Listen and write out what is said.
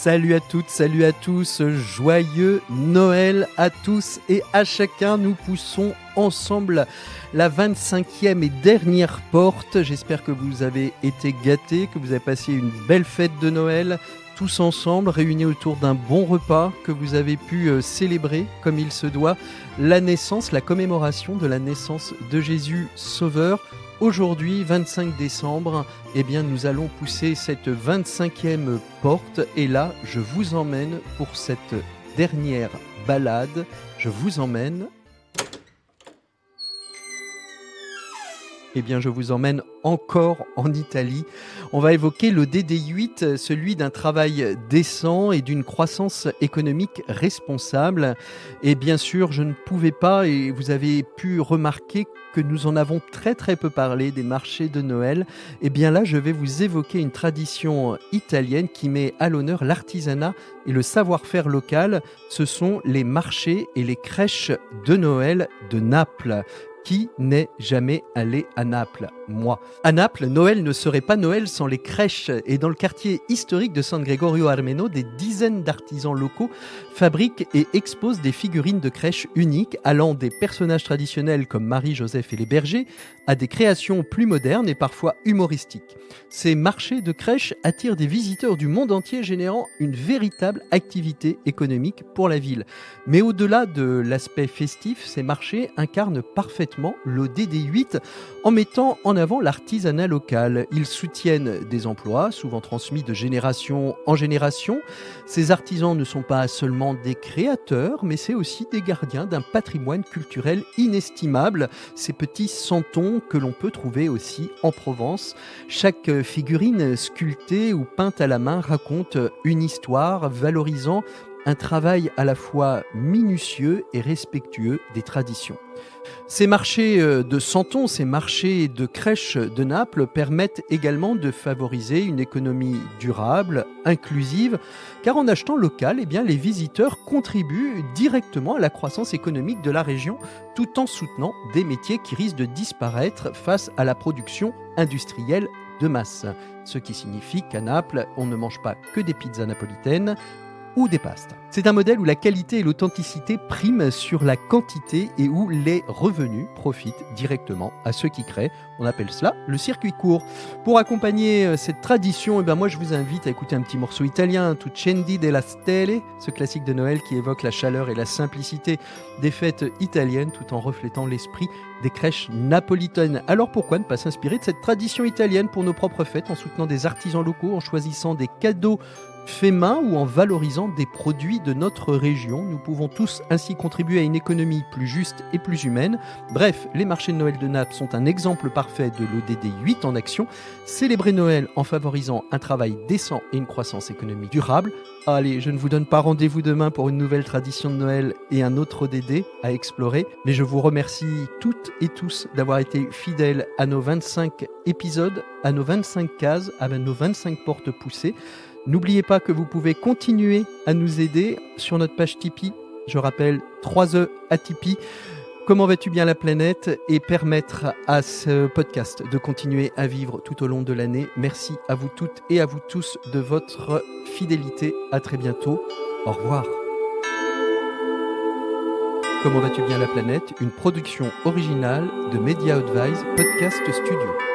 Salut à toutes, salut à tous, joyeux Noël à tous et à chacun. Nous poussons ensemble la 25e et dernière porte. J'espère que vous avez été gâtés, que vous avez passé une belle fête de Noël, tous ensemble, réunis autour d'un bon repas, que vous avez pu célébrer comme il se doit la naissance, la commémoration de la naissance de Jésus Sauveur. Aujourd'hui, 25 décembre, nous allons pousser cette 25e porte et là, je vous emmène pour cette dernière balade. Je vous emmène encore en Italie. On va évoquer le DD8, celui d'un travail décent et d'une croissance économique responsable. Et bien sûr, je ne pouvais pas, et vous avez pu remarquer que nous en avons très très peu parlé des marchés de Noël. Et bien là, je vais vous évoquer une tradition italienne qui met à l'honneur l'artisanat et le savoir-faire local. Ce sont les marchés et les crèches de Noël de Naples. Qui n'est jamais allé à Naples? Moi. À Naples, Noël ne serait pas Noël sans les crèches. Et dans le quartier historique de San Gregorio Armeno, des dizaines d'artisans locaux fabriquent et exposent des figurines de crèches uniques, allant des personnages traditionnels comme Marie, Joseph et les bergers, à des créations plus modernes et parfois humoristiques. Ces marchés de crèches attirent des visiteurs du monde entier, générant une véritable activité économique pour la ville. Mais au-delà de l'aspect festif, ces marchés incarnent parfaitement le DD8 en mettant en avant l'artisanat local. Ils soutiennent des emplois, souvent transmis de génération en génération. Ces artisans ne sont pas seulement des créateurs, mais c'est aussi des gardiens d'un patrimoine culturel inestimable. Ces petits santons que l'on peut trouver aussi en Provence. Chaque figurine sculptée ou peinte à la main raconte une histoire valorisant un travail à la fois minutieux et respectueux des traditions. Ces marchés de santons, ces marchés de crèches de Naples permettent également de favoriser une économie durable, inclusive, car en achetant local, les visiteurs contribuent directement à la croissance économique de la région, tout en soutenant des métiers qui risquent de disparaître face à la production industrielle de masse. Ce qui signifie qu'à Naples, on ne mange pas que des pizzas napolitaines, ou des pastes. C'est un modèle où la qualité et l'authenticité priment sur la quantité et où les revenus profitent directement à ceux qui créent. On appelle cela le circuit court. Pour accompagner cette tradition, moi je vous invite à écouter un petit morceau italien, Tuccendi della Stelle, ce classique de Noël qui évoque la chaleur et la simplicité des fêtes italiennes tout en reflétant l'esprit des crèches napolitaines. Alors pourquoi ne pas s'inspirer de cette tradition italienne pour nos propres fêtes en soutenant des artisans locaux, en choisissant des cadeaux fait main ou en valorisant des produits de notre région. Nous pouvons tous ainsi contribuer à une économie plus juste et plus humaine. Bref, les marchés de Noël de Naples sont un exemple parfait de l'ODD 8 en action. Célébrer Noël en favorisant un travail décent et une croissance économique durable. Allez, je ne vous donne pas rendez-vous demain pour une nouvelle tradition de Noël et un autre ODD à explorer, mais je vous remercie toutes et tous d'avoir été fidèles à nos 25 épisodes, à nos 25 cases, à nos 25 portes poussées. N'oubliez pas que vous pouvez continuer à nous aider sur notre page Tipeee. Je rappelle 3E à Tipeee. Comment vas-tu bien la planète et permettre à ce podcast de continuer à vivre tout au long de l'année. Merci à vous toutes et à vous tous de votre fidélité. À très bientôt. Au revoir. Comment vas-tu bien la planète? Une production originale de Media Advice Podcast Studio.